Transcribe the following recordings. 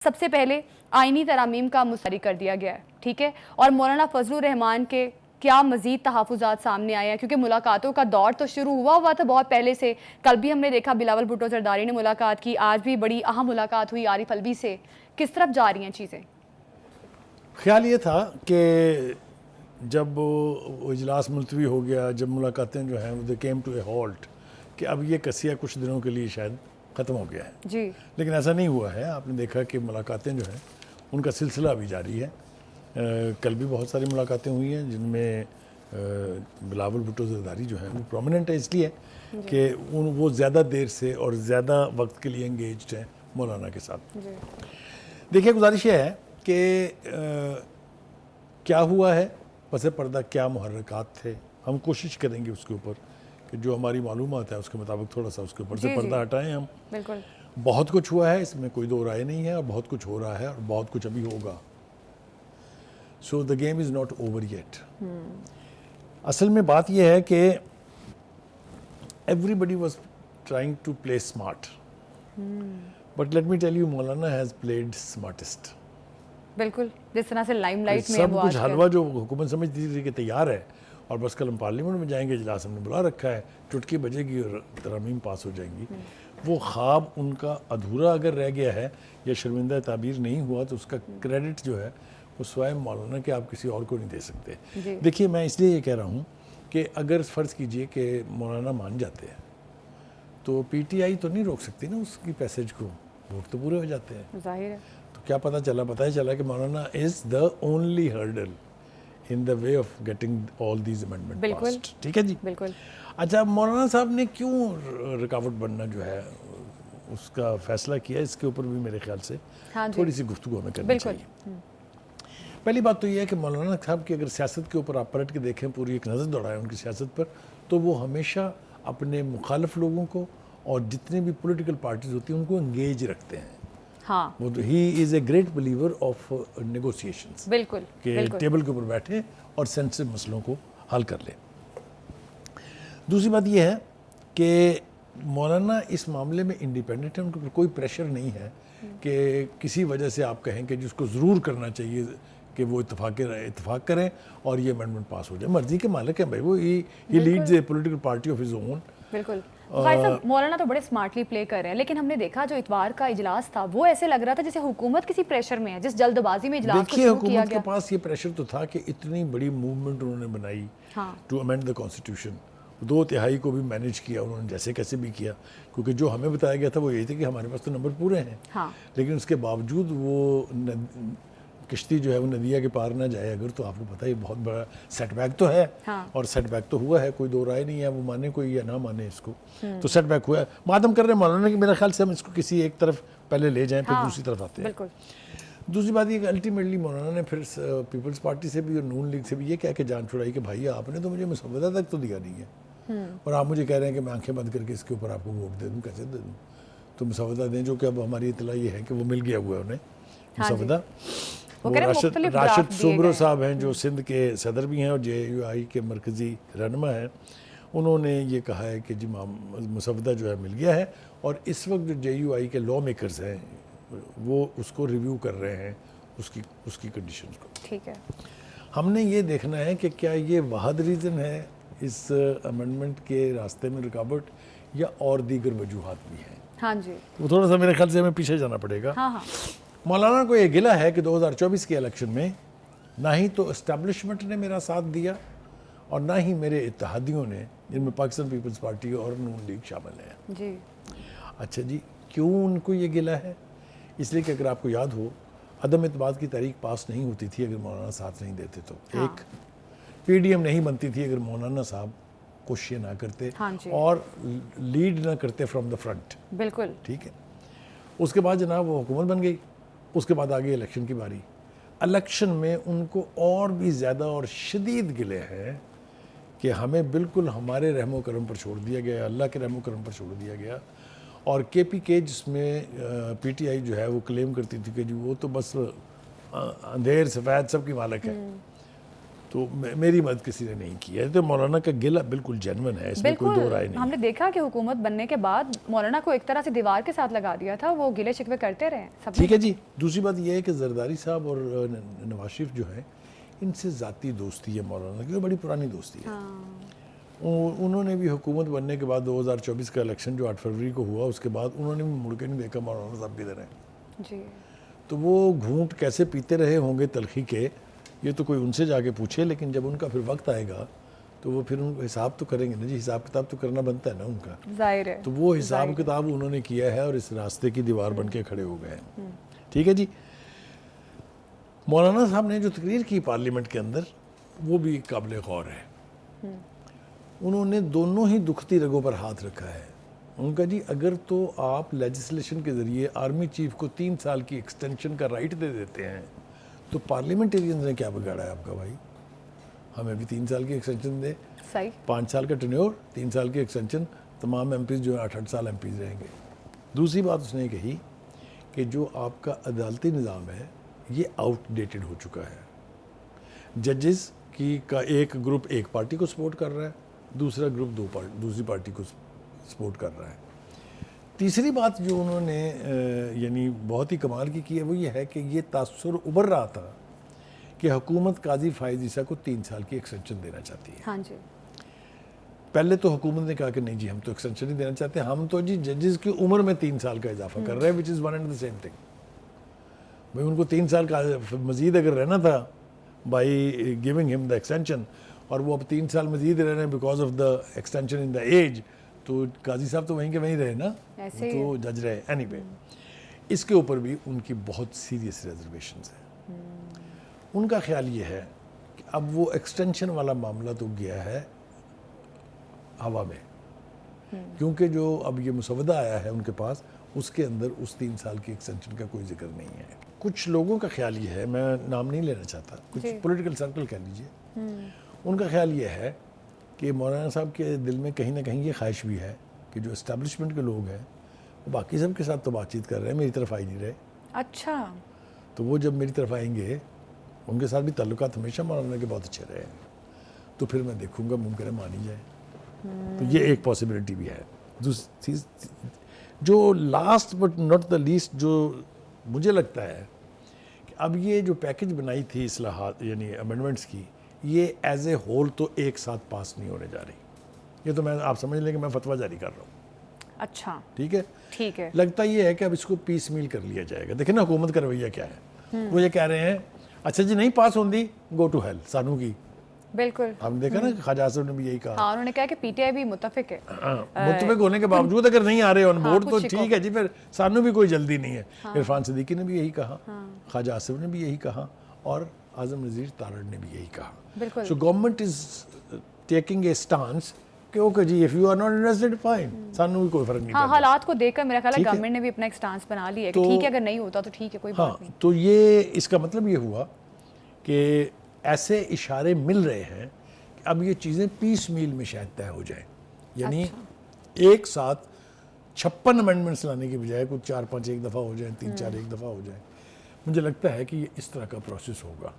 سب سے پہلے آئینی ترامیم کا مستری کر دیا گیا ہے، ٹھیک ہے، اور مولانا فضل الرحمان کے کیا مزید تحفظات سامنے آئے ہیں، کیونکہ ملاقاتوں کا دور تو شروع ہوا تھا بہت پہلے سے. کل بھی ہم نے دیکھا بلاول بھٹو زرداری نے ملاقات کی، آج بھی بڑی اہم ملاقات ہوئی عارف الوی سے. کس طرف جا رہی ہیں چیزیں؟ خیال یہ تھا کہ جب وہ اجلاس ملتوی ہو گیا، جب ملاقاتیں جو ہیں they came to a halt، کہ اب یہ قصیہ کچھ دنوں کے لیے شاید ختم ہو گیا ہے. جی لیکن ایسا نہیں ہوا ہے. آپ نے دیکھا کہ ملاقاتیں جو ہیں ان کا سلسلہ ابھی جاری ہے. کل بھی بہت ساری ملاقاتیں ہوئی ہیں جن میں بلاول بھٹو زرداری جو ہیں وہ پرومیننٹ ہے اس لیے کہ وہ زیادہ دیر سے اور زیادہ وقت کے لیے انگیجڈ ہیں مولانا کے ساتھ. دیکھیے گزارش یہ ہے کہ کیا ہوا ہے پس پردہ، کیا محرکات تھے، ہم کوشش کریں گے اس کے اوپر کہ جو ہماری معلومات ہے اس کے مطابق تھوڑا سا اس کے اوپر سے پردہ ہٹائیں. ہم بالکل بہت کچھ ہوا ہے، اس میں کوئی دو رائے نہیں ہے، اور بہت کچھ ہو رہا ہے اور بہت کچھ ابھی ہوگا. So the game is not over yet. اصل میں بات یہ ہے کہ everybody was trying to play smart, but let me tell you Maulana has played smartest. بالکل، جس طرح سے لائم لائٹ میں سب کچھ حلوہ جو حکومت سمجھتی تھی کہ تیار ہے اور بس کل ہم پارلیمنٹ میں جائیں گے، اجلاس ہم نے بلا رکھا ہے، چٹکی بجے گی اور ترامیم پاس ہو جائیں گی، وہ خواب ان کا ادھورا اگر رہ گیا ہے یا شرمندہ تعبیر نہیں ہوا تو اس کا کریڈٹ جو ہے وہ سوائے مولانا کہ آپ کسی اور کو نہیں دے سکتے. دیکھیے میں اس لیے یہ کہہ رہا ہوں کہ اگر فرض کیجئے کہ مولانا مان جاتے ہیں تو پی ٹی آئی تو نہیں روک سکتی نا اس کی پیسج کو، ووٹ تو پورے ہو جاتے ہیں. ظاہر ہے. تو کیا پتہ ہی چلا کہ Maulana is the only hurdle in the way of getting all these amendment passed. ٹھیک ہے جی. بالکل. اچھا مولانا صاحب نے کیوں رکاوٹ بننا جو ہے اس کا فیصلہ کیا، اس کے اوپر بھی میرے خیال سے تھوڑی سی گفتگو ہمیں کرنی چاہیے. پہلی بات تو یہ ہے کہ مولانا صاحب کی اگر سیاست کے اوپر آپ پلٹ کے دیکھیں، پوری ایک نظر دوڑائیں ان کی سیاست پر، تو وہ ہمیشہ اپنے مخالف لوگوں کو اور جتنے بھی پولیٹیکل پارٹیز ہوتی ہیں ان کو انگیج رکھتے ہیں. ہاں he is a great believer of negotiations. بالکل کہ ٹیبل کے اوپر بیٹھے اور سینسٹیو مسئلوں کو حل کر لیں. دوسری بات یہ ہے کہ مولانا اس معاملے میں انڈیپینڈنٹ ہے، ان کو کوئی پریشر نہیں ہے کہ کسی وجہ سے آپ کہیں کہ جس کو ضرور کرنا چاہیے کہ وہ اتفاق کریں اور یہ امینڈمنٹ پاس ہو جائے. مرضی کے مالک ہیں بھائی وہ، he leads a political party of his own. بالکل. غازی صاحب مولانا تو بڑے سمارٹلی پلے کر رہے ہیں، لیکن ہم نے دیکھا جو اتوار کا اجلاس تھا وہ ایسے لگ رہا تھا جیسے حکومت کسی پریشر میں ہے، جس جلد بازی میں اجلاس کو شروع کیا گیا. حکومت کے پاس یہ پریشر تو تھا کہ اتنی بڑی موومنٹ انہوں نے بنائی ٹو امینڈ دا کانسٹیٹیوشن، 2/3 کو بھی مینیج کیا انہوں نے جیسے کیسے بھی کیا، کیونکہ جو ہمیں بتایا گیا تھا وہ یہی تھا کہ ہمارے پاس تو نمبر پورے ہیں. لیکن اس کے باوجود وہ کشتی جو ہے وہ ندیہ کے پار نہ جائے اگر، تو آپ کو پتہ ہے یہ بہت بڑا سیٹ بیک تو ہے. اور سیٹ بیک تو ہوا ہے، کوئی دو رائے نہیں ہے، وہ مانے کوئی یا نہ مانے اس کو، تو سیٹ بیک ہوا ہے. بات ہم کر رہے ہیں مولانا کہ میرے خیال سے ہم اس کو کسی ایک طرف پہلے لے جائیں پھر دوسری طرف آتے ہیں. دوسری بات یہ کہ الٹیمیٹلی مولانا نے پھر پیپلز پارٹی سے بھی اور نون لیگ سے بھی یہ کہہ کے جان چھڑائی کہ بھائی آپ نے تو مجھے مسودہ تک تو دیا نہیں ہے، اور آپ مجھے کہہ رہے ہیں کہ میں آنکھیں بند کر کے اس کے اوپر آپ کو ووٹ دے دوں. کیسے دے دوں؟ تو مسودہ دیں، جو کہ اب ہماری اطلاع یہ ہے کہ وہ مل گیا ہوا ہے انہیں مسودہ. وہ راشد سوبرو صاحب ہیں جو سندھ کے صدر بھی ہیں اور جے یو آئی کے مرکزی رہنما ہیں، انہوں نے یہ کہا ہے کہ جی مسودہ جو ہے مل گیا ہے، اور اس وقت جو جے یو آئی کے لا میکرز ہیں وہ اس کو ریویو کر رہے ہیں اس کی کنڈیشنز کو. ٹھیک ہے. ہم نے یہ دیکھنا ہے کہ کیا یہ واحد ریزن ہے اس امینڈمنٹ کے راستے میں رکاوٹ یا اور دیگر وجوہات بھی ہیں. ہاں جی. وہ تھوڑا سا میرے خیال سے ہمیں پیچھے جانا پڑے گا. مولانا کو یہ گلہ ہے کہ 2024 کے الیکشن میں نہ ہی تو اسٹیبلشمنٹ نے میرا ساتھ دیا اور نہ ہی میرے اتحادیوں نے، جن میں پاکستان پیپلز پارٹی اور نون لیگ شامل ہیں. جی. اچھا جی، کیوں ان کو یہ گلہ ہے؟ اس لیے کہ اگر آپ کو یاد ہو عدم اعتماد کی تحریک پاس نہیں ہوتی تھی اگر مولانا ساتھ نہیں دیتے تو. ایک پی ڈی ایم نہیں بنتی تھی اگر مولانا صاحب کوشش نہ کرتے اور لیڈ نہ کرتے فرام دا فرنٹ. بالکل. ٹھیک ہے. اس کے بعد جناب وہ حکومت بن گئی، اس کے بعد آگے الیکشن کی باری. الیکشن میں ان کو اور بھی زیادہ اور شدید گلے ہیں کہ ہمیں بالکل ہمارے رحم و کرم پر چھوڑ دیا گیا، اللہ کے رحم و کرم پر چھوڑ دیا گیا. اور کے پی کے جس میں پی ٹی آئی جو ہے وہ کلیم کرتی تھی کہ جی وہ تو بس اندھیر سفید سب کی مالک ہے، تو میری مدد کسی نے نہیں کی ہے. تو مولانا کا گلہ بالکل جینون ہے, اس میں کوئی دو رائے نہیں. ہم نے دیکھا کہ حکومت بننے کے بعد مولانا کو ایک طرح سے دیوار کے ساتھ لگا دیا تھا, وہ گلے شکوے کرتے رہے سب. ٹھیک ہے جی. دوسری بات یہ ہے کہ زرداری صاحب اور نواز شریف جو ہیں, ان سے ذاتی دوستی ہے مولانا کی, بڑی پرانی دوستی ہے. انہوں نے بھی حکومت بننے کے بعد 2024 کا الیکشن جو 8 فروری کو ہوا, اس کے بعد انہوں نے بھی مڑ کے نہیں دیکھا مولانا صاحب کدھر ہیں جی. تو وہ گھونٹ کیسے پیتے رہے ہوں گے تلخی کے, یہ تو کوئی ان سے جا کے پوچھے. لیکن جب ان کا پھر وقت آئے گا تو وہ پھر ان کو حساب تو کریں گے نا جی, حساب کتاب تو کرنا بنتا ہے نا ان کا, ظاہر ہے. تو وہ حساب کتاب انہوں نے کیا ہے اور اس راستے کی دیوار بن کے کھڑے ہو گئے ہیں. ٹھیک ہے جی. مولانا صاحب نے جو تقریر کی پارلیمنٹ کے اندر, وہ بھی قابل غور ہے. انہوں نے دونوں ہی دکھتی رگوں پر ہاتھ رکھا ہے. ان کا جی اگر تو آپ لیجسلیشن کے ذریعے آرمی چیف کو 3 سال کی ایکسٹینشن کا رائٹ دے دیتے ہیں, تو پارلیمنٹیرینز نے کیا بگاڑا ہے آپ کا بھائی؟ ہمیں بھی 3 سال کی ایکسٹینشن دے. صحیح. 5 سال کا ٹینیور, 3 سال کی ایکسٹینشن, تمام ایم پیز جو ہیں 8 سال ایم پیز رہیں گے. دوسری بات اس نے کہی کہ جو آپ کا عدالتی نظام ہے یہ آؤٹ ڈیٹڈ ہو چکا ہے. ججز کی کا ایک گروپ ایک پارٹی کو سپورٹ کر رہا ہے, دوسرا گروپ دوسری پارٹی کو سپورٹ کر رہا ہے. تیسری بات جو انہوں نے یعنی بہت ہی کمال کی ہے, وہ یہ ہے کہ یہ تاثر ابھر رہا تھا کہ حکومت قاضی فائز عیسیٰ کو 3 سال کی ایکسٹینشن دینا چاہتی ہے. ہاں جی. پہلے تو حکومت نے کہا کہ نہیں جی ہم تو ایکسٹینشن نہیں دینا چاہتے, ہم تو جی ججز کی عمر میں 3 سال کا اضافہ کر رہے ہیں, which is one and the same thing. بھائی ان کو 3 سال کا مزید اگر رہنا تھا بائی گیونگ ہم دا ایکسٹینشن, اور وہ اب 3 سال مزید رہ رہے ہیں because of the extension in the age, تو قاضی صاحب تو وہیں کے وہیں رہے نا, تو جج رہے. اینی وے اس کے اوپر بھی ان کی بہت سیریس ریزرویشنز ہیں. ان کا خیال یہ ہے کہ اب وہ ایکسٹینشن والا معاملہ تو گیا ہے ہوا میں, کیونکہ جو اب یہ مسودہ آیا ہے ان کے پاس, اس کے اندر اس 3 سال کی ایکسٹینشن کا کوئی ذکر نہیں ہے. کچھ لوگوں کا خیال یہ ہے, میں نام نہیں لینا چاہتا, کچھ پولیٹیکل سرکل کہہ لیجئے, ان کا خیال یہ ہے کہ مولانا صاحب کے دل میں کہیں نہ کہیں یہ خواہش بھی ہے کہ جو اسٹیبلشمنٹ کے لوگ ہیں وہ باقی سب کے ساتھ تو بات چیت کر رہے ہیں, میری طرف آئی نہیں رہے. اچھا. تو وہ جب میری طرف آئیں گے, ان کے ساتھ بھی تعلقات ہمیشہ مولانا کے بہت اچھے رہے ہیں, تو پھر میں دیکھوں گا ممکن ہے مان ہی جائے. تو یہ ایک پاسبلٹی بھی ہے. جو last but not the least جو مجھے لگتا ہے کہ اب یہ جو پیکج بنائی تھی اصلاحات یعنی امینڈمنٹس کی, یہ ایز اے ہول تو ایک ساتھ پاس نہیں ہونے جا رہی. یہ تو میں آپ سمجھ لیں کہ میں فتویٰ جاری کر رہا ہوں. اچھا ٹھیک ہے. ٹھیک ہے. لگتا یہ ہے کہ اب اس کو پیس میل کر لیا جائے گا. دیکھیں نا حکومت کا رویہ کیا ہے, وہ یہ کہہ رہے ہیں اچھا جی نہیں پاس ہوندی گو ٹو ہیل سانو کی. بالکل. ہم نے دیکھا نا کہ خواجہ آصف نے بھی یہی کہا. ہاں انہوں نے کہا کہ پی ٹی آئی بھی متفق ہے. متفق ہونے کے باوجود اگر نہیں آ رہے آن بورڈ تو ٹھیک ہے جی, پھر سانو بھی کوئی جلدی نہیں ہے. عرفان صدیقی نے بھی یہی کہا, خواجہ آصف نے بھی یہی کہا, اور اعظم نذیر تارڑ نے بھی یہی کہا. بالکل. So government is taking a stance کہ اوکے جی if you are not interested fine, سانو بھی کوئی فرق نہیں ہاں پڑتا. حالات کو دیکھ کر میرا خیال ہے گورنمنٹ نے بھی اپنا ایک اسٹانس بنا لیا ہے کہ ٹھیک ہے اگر نہیں ہوتا تو ٹھیک ہے کوئی بات نہیں. تو یہ اس کا مطلب یہ ہوا کہ ایسے اشارے مل رہے ہیں کہ اب یہ چیزیں پیس میل میں شاید طے ہو جائیں, یعنی ایک ساتھ 56 امینڈمنٹس لانے کی بجائے کچھ 4-5 ایک دفعہ ہو جائیں, 3-4 ایک دفعہ ہو جائیں. مجھے لگتا ہے کہ یہ اس طرح کا پروسیس ہوگا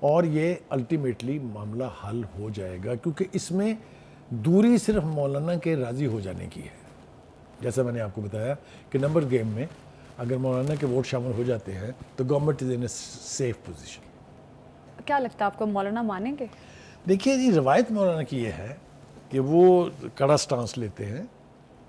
اور یہ الٹیمیٹلی معاملہ حل ہو جائے گا, کیونکہ اس میں دوری صرف مولانا کے راضی ہو جانے کی ہے. جیسا میں نے آپ کو بتایا کہ نمبر گیم میں اگر مولانا کے ووٹ شامل ہو جاتے ہیں تو government is in a safe position. کیا لگتا ہے آپ کو مولانا مانیں گے؟ دیکھیے جی روایت مولانا کی یہ ہے کہ وہ کڑا سٹانس لیتے ہیں,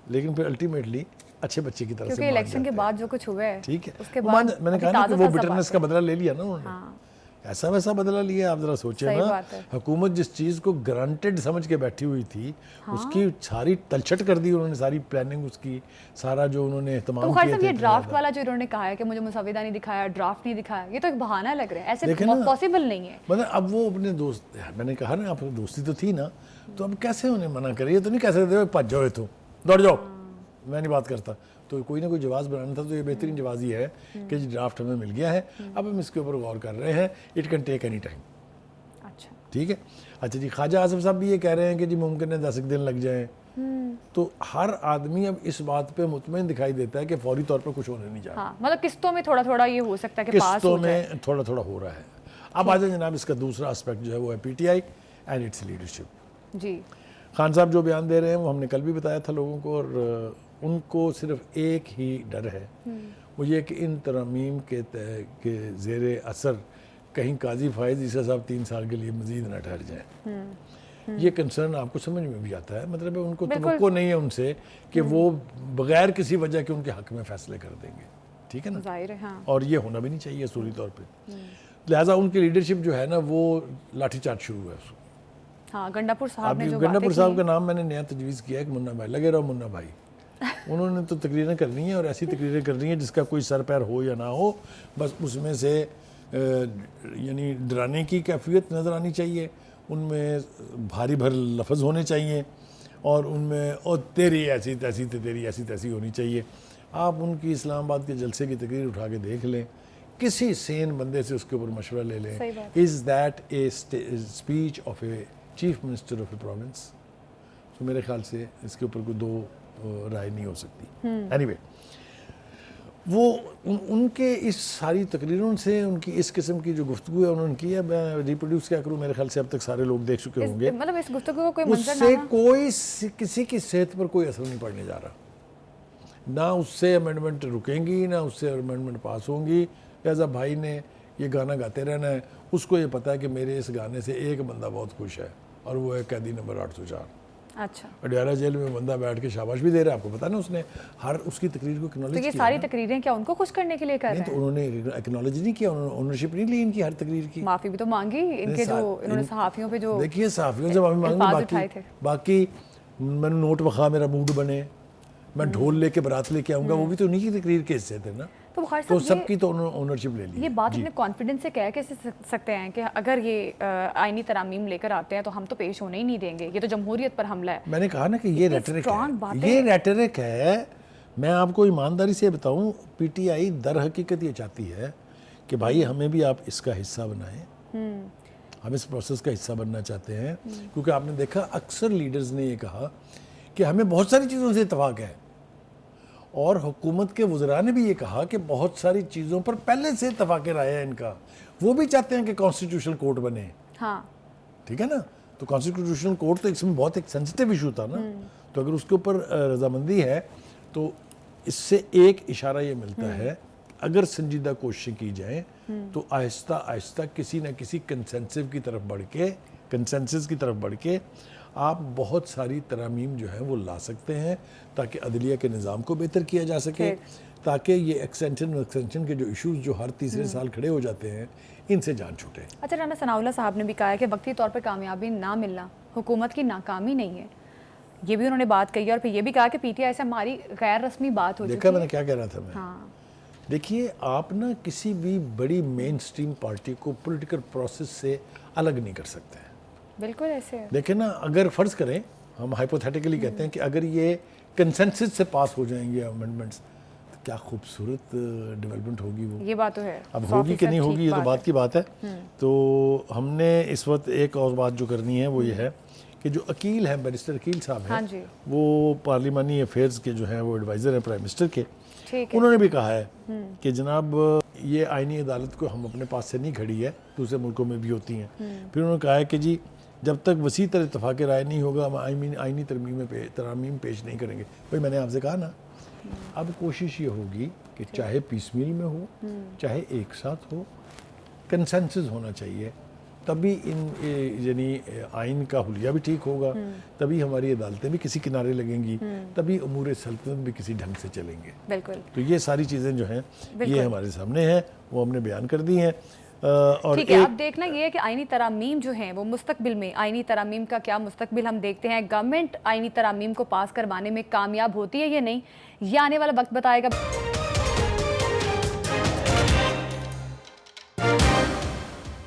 لیکن پھر الٹیمیٹلی اچھے بچے کی طرح سے کیونکہ الیکشن کے بعد جو کچھ ہوا ہے, ٹھیک ہے, اس کے بعد میں نے کہا نا کہ وہ بٹرنس کا بدلہ لے لیا نا انہوں نے, ایسا ویسا بدلہ لیا. آپ ذرا سوچیں نا, حکومت جس چیز کو گرانٹیڈ سمجھ کے بیٹھی ہوئی تھی اس کی ساری تلچھٹ کر دی انہوں نے, ساری پلاننگ اس کی, سارا جو انہوں نے اہتمام کیا. تو یہ ڈرافٹ والا جو انہوں نے کہا ہے کہ مجھے مسودہ نہیں دکھایا, ڈرافٹ نہیں دکھایا, یہ تو ایک بہانہ لگ رہا ہے, ایسے پاسبل نہیں ہے. مطلب اب وہ اپنے دوست, میں نے کہا نا آپ دوستی تو تھی نا, تو اب کیسے انہیں منع کرے, یہ تو نہیں کہہ سکتے بھج جاؤ تو دوڑ جاؤ, میں نہیں بات کرتا. تو کوئی نہ کوئی جواز بنانا تھا, تو یہ بہترین جواز یہ ہے کہ ڈرافٹ ہمیں مل گیا ہے, اب ہم اس کے اوپر غور کر رہے ہیں, it can take any time. اچھا ٹھیک ہے. اچھا جی خواجہ آصف صاحب بھی یہ کہہ رہے ہیں کہ جی ممکن ہے 10 دن لگ جائیں. تو ہر آدمی اب اس بات پہ مطمئن دکھائی دیتا ہے کہ فوری طور پر کچھ ہونے نہیں جا رہا. مطلب قسطوں میں تھوڑا تھوڑا یہ ہو سکتا ہے کہ پاس قسطوں میں تھوڑا تھوڑا ہو رہا ہے. اب آ جائیں جناب اس کا دوسرا اسپیکٹ جو ہے وہ ہے P T I and its leadership. جی خان صاحب جو بیان دے رہے ہیں وہ ہم نے کل بھی بتایا تھا لوگوں کو, اور ان کو صرف ایک ہی ڈر ہے, وہ یہ کہ ان ترامیم کے زیر اثر کہیں قاضی فائز عیسیٰ صاحب 3 سال کے لیے مزید نہ ٹھہر جائیں. یہ کنسرن آپ کو سمجھ میں بھی آتا ہے, مطلب ان کو توقع نہیں ہے ان سے کہ وہ بغیر کسی وجہ کے ان کے حق میں فیصلے کر دیں گے, ٹھیک ہے نا, ظاہر ہے ہاں. اور یہ ہونا بھی نہیں چاہیے اصولی طور پہ. لہٰذا ان کی لیڈرشپ جو ہے نا وہ لاٹھی چارج شروع ہے. ہاں گنڈا پور صاحب نے جو گنڈا پور صاحب کا نام میں نے نیا تجویز کیا ہے کہ منا بھائی, لگے رہو منا بھائی. انہوں نے تو تقریریں کرنی ہیں اور ایسی تقریریں کرنی ہیں جس کا کوئی سر پیر ہو یا نہ ہو, بس اس میں سے یعنی ڈرانے کی کیفیت نظر آنی چاہیے, ان میں بھاری بھر لفظ ہونے چاہیے, اور ان میں اور تیری ایسی تیسی تیری ایسی تیسی ہونی چاہیے. آپ ان کی اسلام آباد کے جلسے کی تقریر اٹھا کے دیکھ لیں, کسی سین بندے سے اس کے اوپر مشورہ لے لیں. Is that a speech of a chief minister of a province? تو میرے خیال سے اس کے اوپر کوئی دو رائے نہیں ہو سکتی. اینی وے, وہ ان کے اس ساری تقریروں سے ان کی اس قسم کی جو گفتگو ہے انہوں نے کی ہے, میں ریپروڈیوس کیا کروں, میرے خیال سے اب تک سارے لوگ دیکھ چکے ہوں گے. مطلب اس گفتگو کو کوئی اس منظر سے کوئی کسی کی صحت پر کوئی اثر نہیں پڑنے جا رہا, نہ اس سے امینڈمنٹ رکیں گی نہ اس سے امینڈمنٹ پاس ہوں گی. لہٰذا بھائی نے یہ گانا گاتے رہنا ہے, اس کو یہ پتہ ہے کہ میرے اس گانے سے ایک بندہ بہت خوش ہے, اور وہ ہے قیدی نمبر 804. اچھا, اڈیالہ جیل میں بندہ بیٹھ کے شاباش بھی دے رہا ہے, آپ کو پتا نا اس نے ہر اس کی تقریر کو اکنالج تو کیا. یہ ساری تقریریں کیا ان کو خوش کرنے کے لیے کر رہے نہیں, ہیں؟ تو انہوں نے اکنالج نہیں کیا, انہوں نے اونرشپ نہیں لی ان کی ہر تقریر کی. معافی بھی تو مانگی ان کے, جو انہوں نے صحافیوں پہ جو دیکھیے صحافیوں سے معافی مانگی, باقی میں نوٹ بخوا میرا موڈ بنے, میں ڈھول لے کے برات لے کے آؤں گا, وہ بھی تو انہی کی تقریر کے حصے تھے نا. تو سب کی تو اونرشپ لے لی. یہ بات اپنے کانفیڈنس سے کہہ کیسے سکتے ہیں کہ اگر یہ آئینی ترامیم لے کر آتے ہیں تو ہم تو پیش ہونے ہی نہیں دیں گے, یہ تو جمہوریت پر حملہ ہے. میں نے کہا نا کہ یہ ریٹرک ہے. میں آپ کو ایمانداری سے بتاؤں, پی ٹی آئی در حقیقت یہ چاہتی ہے کہ بھائی ہمیں بھی آپ اس کا حصہ بنائیں, ہم اس پروسیس کا حصہ بننا چاہتے ہیں. کیونکہ آپ نے دیکھا اکثر لیڈرز نے یہ کہا کہ ہمیں بہت ساری چیزوں سے اتفاق ہے, اور حکومت کے وزراء نے بھی یہ کہا کہ بہت ساری چیزوں پر پہلے سے اتفاق رائے ہے ان کا. وہ بھی چاہتے ہیں کہ کانسٹیٹیوشنل کورٹ بنے. ہاں ٹھیک ہے نا, تو کانسٹیٹیوشنل کورٹ تو اس میں بہت ایک سینسٹیو ایشو تھا نا, تو اگر اس کے اوپر رضامندی ہے تو اس سے ایک اشارہ یہ ملتا ہے اگر سنجیدہ کوششیں کی جائیں تو آہستہ آہستہ کسی نہ کسی کنسنسس کی طرف بڑھ کے آپ بہت ساری ترامیم جو ہیں وہ لا سکتے ہیں, تاکہ عدلیہ کے نظام کو بہتر کیا جا سکے, تاکہ یہ ایکسٹینشن کے جو ایشوز جو ہر تیسرے سال کھڑے ہو جاتے ہیں ان سے جان چھوٹے. اچھا, رانا ثناء اللہ صاحب نے بھی کہا ہے کہ وقتی طور پر کامیابی نہ ملنا حکومت کی ناکامی نہیں ہے, یہ بھی انہوں نے بات کہی ہے. اور پھر یہ بھی کہا کہ پی ٹی آئی سے ہماری غیر رسمی بات ہو چکی ہے. دیکھا میں نے کیا کہہ رہا تھا میں. ہاں دیکھیے, آپ نا کسی بھی بڑی مین سٹریم پارٹی کو پولیٹیکل پروسیس سے الگ نہیں کر سکتے ہیں. بالکل ایسے ہے. دیکھیں نا, اگر فرض کریں, ہم ہائپوتھیٹیکلی کہتے ہیں کہ اگر یہ کنسنسس سے پاس ہو جائیں گے امینڈمنٹس, تو کیا خوبصورت ڈیولپمنٹ ہوگی وہ. یہ بات تو ہے. اب ہوگی کہ نہیں ہوگی یہ تو بات کی بات ہے. تو ہم نے اس وقت ایک اور بات جو کرنی ہے وہ یہ ہے کہ جو عقیل ہیں, بیرسٹر عقیل صاحب ہیں, وہ پارلیمانی افیئرز کے جو ہیں وہ ایڈوائزر ہیں پرائم منسٹر کے. انہوں نے بھی کہا ہے کہ جناب یہ آئینی عدالت کو ہم اپنے پاس سے نہیں کھڑی ہے, دوسرے ملکوں میں بھی ہوتی ہیں. پھر انہوں نے کہا ہے کہ جی جب تک وسیع تر اتفاق رائے نہیں ہوگا ہم آئینی ترامیم پیش نہیں کریں گے. بھائی میں نے آپ سے کہا نا, اب کوشش یہ ہوگی کہ چاہے پیس میل میں ہو چاہے ایک ساتھ ہو, کنسنسس ہونا چاہیے, تبھی یعنی آئین کا حلیہ بھی ٹھیک ہوگا, تبھی ہماری عدالتیں بھی کسی کنارے لگیں گی, تبھی امور سلطنت بھی کسی ڈھنگ سے چلیں گے. بالکل. تو یہ ساری چیزیں جو ہیں یہ ہمارے سامنے ہیں, وہ ہم نے بیان کر دی ہیں. اور ٹھیک ہے, اب دیکھنا یہ ہے کہ آئینی ترامیم جو ہیں وہ مستقبل میں آئینی ترامیم کا کیا مستقبل ہم دیکھتے ہیں. گورنمنٹ آئینی ترامیم کو پاس کروانے میں کامیاب ہوتی ہے یا نہیں, یہ آنے والا وقت بتائے گا.